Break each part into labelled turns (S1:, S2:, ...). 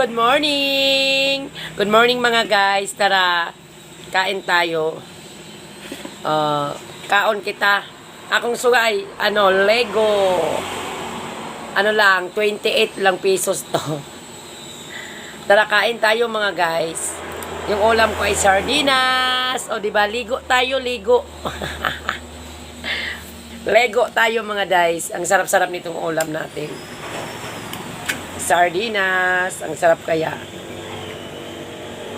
S1: Good morning! Good morning mga guys. Tara, kain tayo. Kaon kita. Akong sugay, Lego. Ano lang, 28 lang pesos to. Tara, kain tayo mga guys. Yung ulam ko ay sardinas. O diba, ligo tayo, ligo. Lego tayo mga guys. Ang sarap-sarap nitong ulam natin. Sardinas. Ang sarap kaya.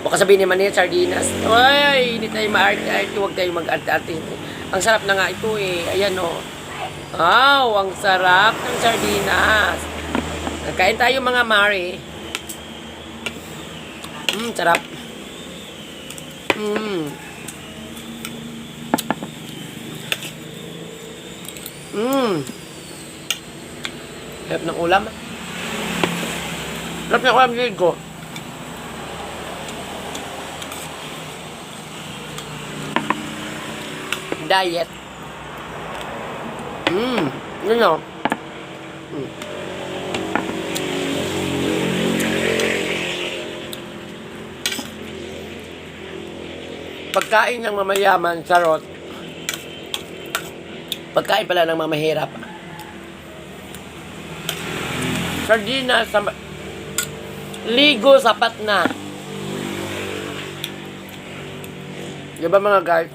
S1: Baka sabihin naman niya sardinas. Ay, hindi tayo ma-arte-arte. Huwag tayo mag-arte-arte. Ang sarap na nga ito eh. Ayan o. Wow, ang sarap ng sardinas. Nagkain tayo mga mare. Sarap. Sarap ng ulam. Sarap ng ulam din ko. Diet. Yun o. Pagkain ng mamayaman, charot. Pagkain pala ng mamahirap. Sardinas, ligo, sapat na. Diba mga guys?